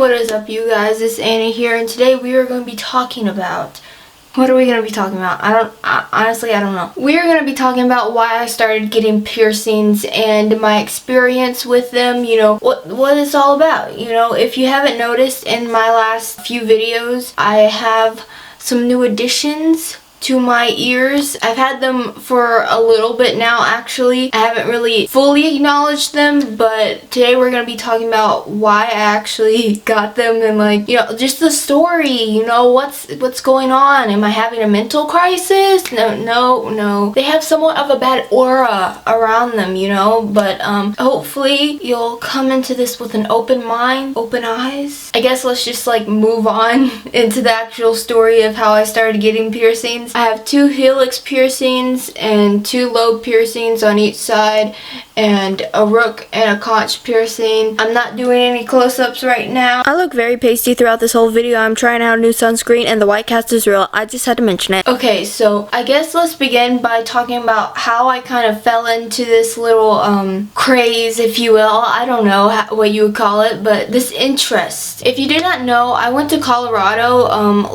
what is up, you guys? It's Annie here, and today we are going to be talking about... What are we going to be talking about? Honestly, I don't know. We are going to be talking about why I started getting piercings and my experience with them, you know, what it's all about. You know, if you haven't noticed in my last few videos, I have some new additions to my ears. I've had them for a little bit now, actually. I haven't really fully acknowledged them, but today we're going to be talking about why I actually got them and, like, you know, just the story, you know, what's going on. Am I having a mental crisis? No. They have somewhat of a bad aura around them, you know, but hopefully you'll come into this with an open mind, open eyes. I guess let's just, like, move on into the actual story of how I started getting piercings. I have 2 helix piercings and 2 lobe piercings on each side, and a rook and a conch piercing. I'm not doing any close-ups right now. I look very pasty throughout this whole video. I'm trying out a new sunscreen and the white cast is real. I just had to mention it. Okay, so I guess let's begin by talking about how I kind of fell into this little craze, if you will. I don't know what you would call it, but this interest. If you did not know, I went to Colorado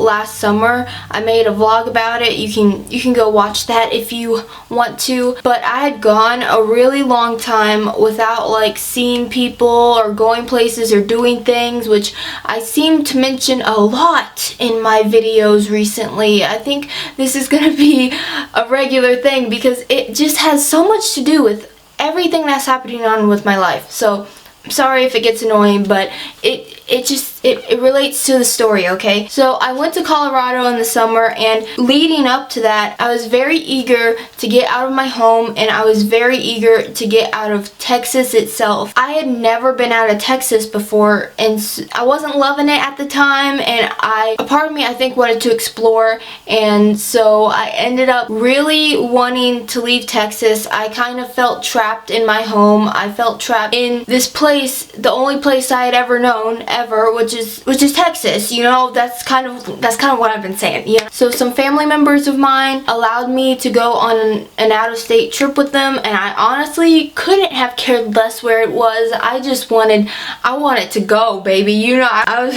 last summer. I made a vlog about it. You can go watch that if you want to. But I had gone a really long time without, like, seeing people or going places or doing things, which I seem to mention a lot in my videos recently. I think this is gonna be a regular thing because it just has so much to do with everything that's happening on with my life. So I'm sorry if it gets annoying, but it relates to the story, okay? So I went to Colorado in the summer, and leading up to that, I was very eager to get out of my home, and I was very eager to get out of Texas itself. I had never been out of Texas before, and I wasn't loving it at the time, and a part of me, I think, wanted to explore, and so I ended up really wanting to leave Texas. I kind of felt trapped in my home. I felt trapped in this place, the only place I had ever known, which is Texas. You know, that's kind of what I've been saying. Yeah. So some family members of mine allowed me to go on an out-of-state trip with them, and I honestly couldn't have cared less where it was. I wanted to go, baby. You know, I was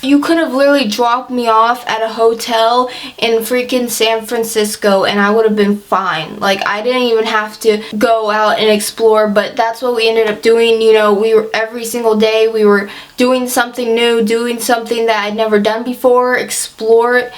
You could have literally dropped me off at a hotel in freaking San Francisco and I would have been fine. Like, I didn't even have to go out and explore, but that's what we ended up doing. You know, every single day we were doing something new, doing something that I'd never done before, explore.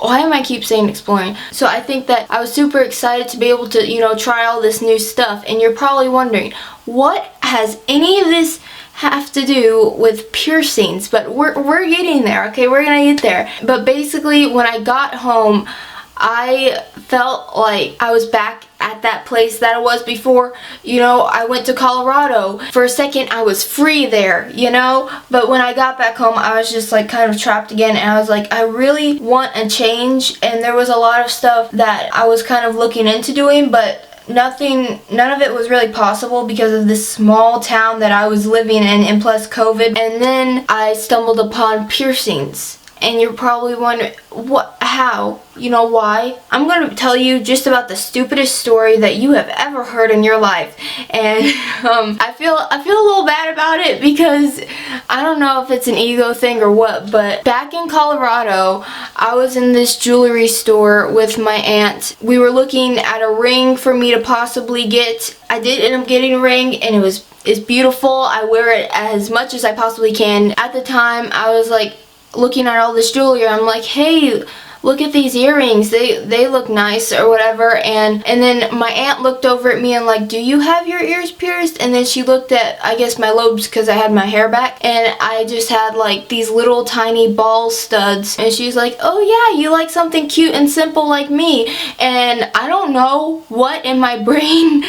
Why am I keep saying exploring? So I think that I was super excited to be able to, you know, try all this new stuff. And you're probably wondering, what has any of this have to do with piercings? But we're getting there, okay? We're gonna get there. But basically, when I got home, I felt like I was back at that place that I was before. You know, I went to Colorado. For a second, I was free there, you know? But when I got back home, I was just, like, kind of trapped again, and I was like, I really want a change. And there was a lot of stuff that I was kind of looking into doing, but none of it was really possible because of this small town that I was living in, and plus COVID. And then I stumbled upon piercings. And you're probably wondering, what, how, you know, why? I'm going to tell you just about the stupidest story that you have ever heard in your life. And I feel a little bad about it because I don't know if it's an ego thing or what, but back in Colorado, I was in this jewelry store with my aunt. We were looking at a ring for me to possibly get. I did end up getting a ring, and it's beautiful. I wear it as much as I possibly can. At the time, I was like, looking at all this jewelry, I'm like, hey, look at these earrings, they look nice or whatever. And then my aunt looked over at me and like, do you have your ears pierced? And then she looked at, I guess, my lobes because I had my hair back, and I just had like these little tiny ball studs, and she's like, oh yeah, you like something cute and simple like me. And I don't know what in my brain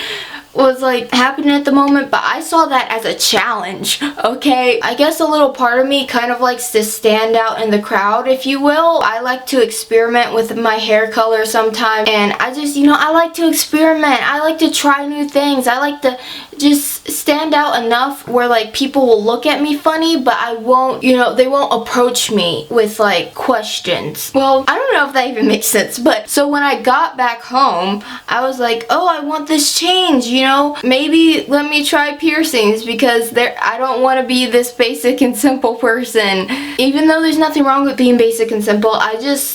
was like happening at the moment, but I saw that as a challenge, okay? I guess a little part of me kind of likes to stand out in the crowd, if you will. I like to experiment with my hair color sometimes, and I just, you know, I like to experiment. I like to try new things. I like to just stand out enough where like people will look at me funny, but I won't, you know, they won't approach me with like questions. Well, I don't know if that even makes sense, but so when I got back home, I was like, oh, I want this change, you know, maybe let me try piercings because I don't want to be this basic and simple person. Even though there's nothing wrong with being basic and simple,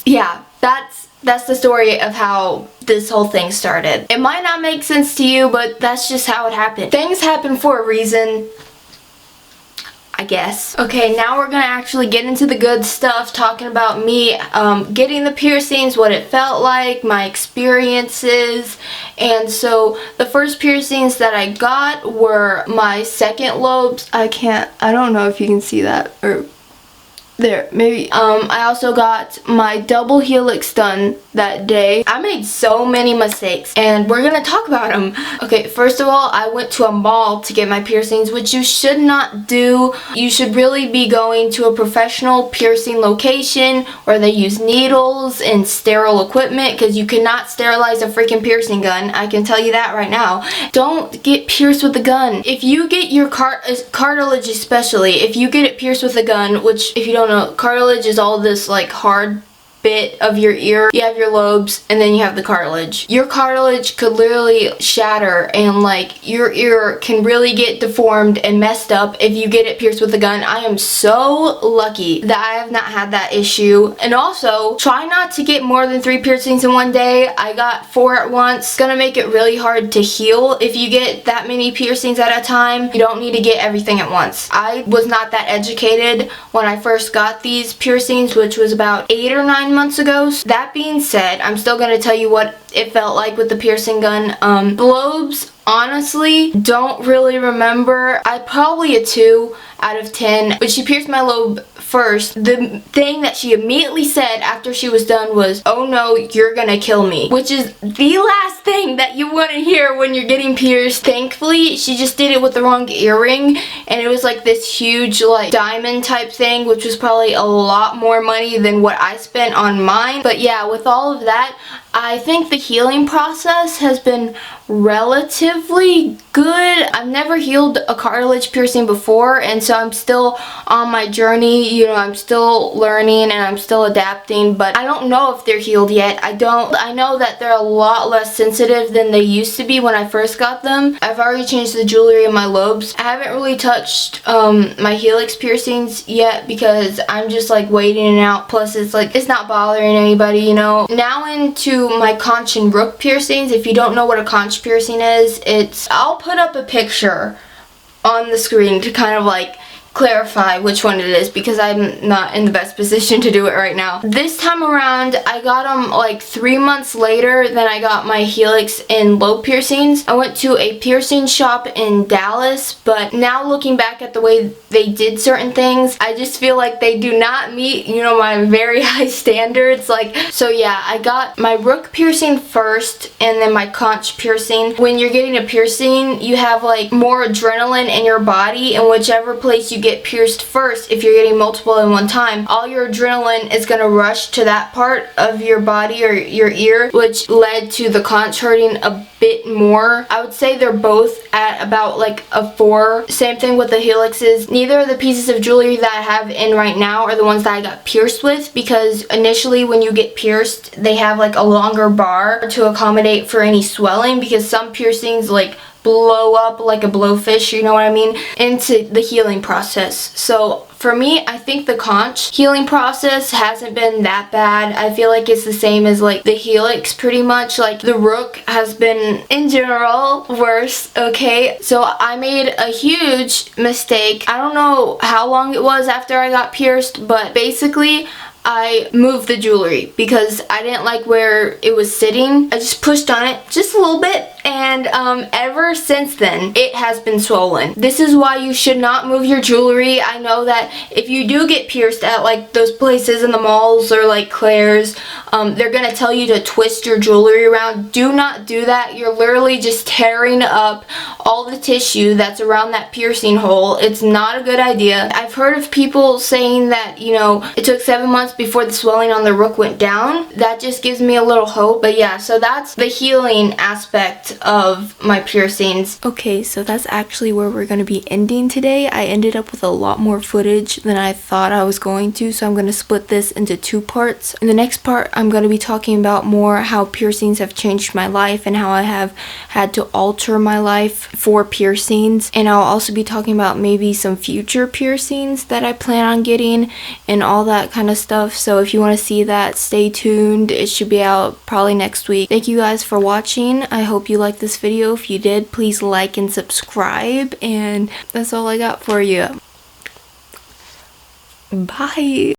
yeah, that's the story of how this whole thing started. It might not make sense to you, but that's just how it happened. Things happen for a reason, I guess. Okay, now we're gonna actually get into the good stuff, talking about me getting the piercings, what it felt like, my experiences. And so the first piercings that I got were my second lobes. I don't know if you can see that, or there, maybe. I also got my double helix done that day. I made so many mistakes, and we're gonna talk about them. Okay, first of all, I went to a mall to get my piercings, which you should not do. You should really be going to a professional piercing location where they use needles and sterile equipment, because you cannot sterilize a freaking piercing gun. I can tell you that right now. Don't get pierced with a gun. If you get your cartilage, especially, if you get it pierced with a gun, which if you don't know, cartilage is all this like hard bit of your ear. You have your lobes and then you have the cartilage. Your cartilage could literally shatter, and like your ear can really get deformed and messed up if you get it pierced with a gun. I am so lucky that I have not had that issue. And also, try not to get more than 3 piercings in one day. I got 4 at once. It's gonna make it really hard to heal if you get that many piercings at a time. You don't need to get everything at once. I was not that educated when I first got these piercings, which was about 8 or 9 months ago. That being said, I'm still going to tell you what it felt like with the piercing gun. The lobes, honestly, don't really remember. I probably a 2 out of 10. But she pierced my lobe first. The thing that she immediately said after she was done was, "Oh no, you're gonna kill me," which is the last thing that you want to hear when you're getting pierced. Thankfully, she just did it with the wrong earring, and it was like this huge like diamond type thing, which was probably a lot more money than what I spent on mine. But yeah, with all of that, I think the healing process has been relatively good. I've never healed a cartilage piercing before, and so I'm still on my journey. You know, I'm still learning and I'm still adapting, but I don't know if they're healed yet. I know that they're a lot less sensitive than they used to be when I first got them. I've already changed the jewelry in my lobes. I haven't really touched my helix piercings yet because I'm just like waiting it out. Plus it's like, it's not bothering anybody, you know. Now into my conch and rook piercings. If you don't know what a conch piercing is, I'll put up a picture on the screen to kind of like clarify which one it is, because I'm not in the best position to do it right now. This time around, I got them like 3 months later than I got my helix and lobe piercings. I went to a piercing shop in Dallas, but now looking back at the way they did certain things, I just feel like they do not meet, you know, my very high standards. Like, so yeah, I got my rook piercing first and then my conch piercing. When you're getting a piercing, you have like more adrenaline in your body, and whichever place you get pierced first, if you're getting multiple in one time, all your adrenaline is going to rush to that part of your body or your ear, which led to the conch hurting a bit more. I would say they're both at about like a 4. Same thing with the helixes. Neither of the pieces of jewelry that I have in right now are the ones that I got pierced with, because initially when you get pierced, they have like a longer bar to accommodate for any swelling, because some piercings like blow up like a blowfish, you know what I mean, into the healing process. So for me, I think the conch healing process hasn't been that bad. I feel like it's the same as like the helix pretty much. Like the rook has been in general worse, okay? So I made a huge mistake. I don't know how long it was after I got pierced, but basically I moved the jewelry because I didn't like where it was sitting. I just pushed on it just a little bit, and ever since then it has been swollen. This is why you should not move your jewelry. I know that if you do get pierced at like those places in the malls or like Claire's, they're gonna tell you to twist your jewelry around. Do not do that. You're literally just tearing up all the tissue that's around that piercing hole. It's not a good idea. I've heard of people saying that, you know, it took 7 months before the swelling on the rook went down. That just gives me a little hope. But yeah, so that's the healing aspect of my piercings. Okay, so that's actually where we're going to be ending today. I ended up with a lot more footage footage than I thought I was going to, so I'm going to split this into 2 parts. In the next part, I'm going to be talking about more how piercings have changed my life and how I have had to alter my life for piercings. And I'll also be talking about maybe some future piercings that I plan on getting and all that kind of stuff. So if you want to see that, stay tuned. It should be out probably next week. Thank you guys for watching. I hope you liked this video. If you did, please like and subscribe, and that's all I got for you. Bye.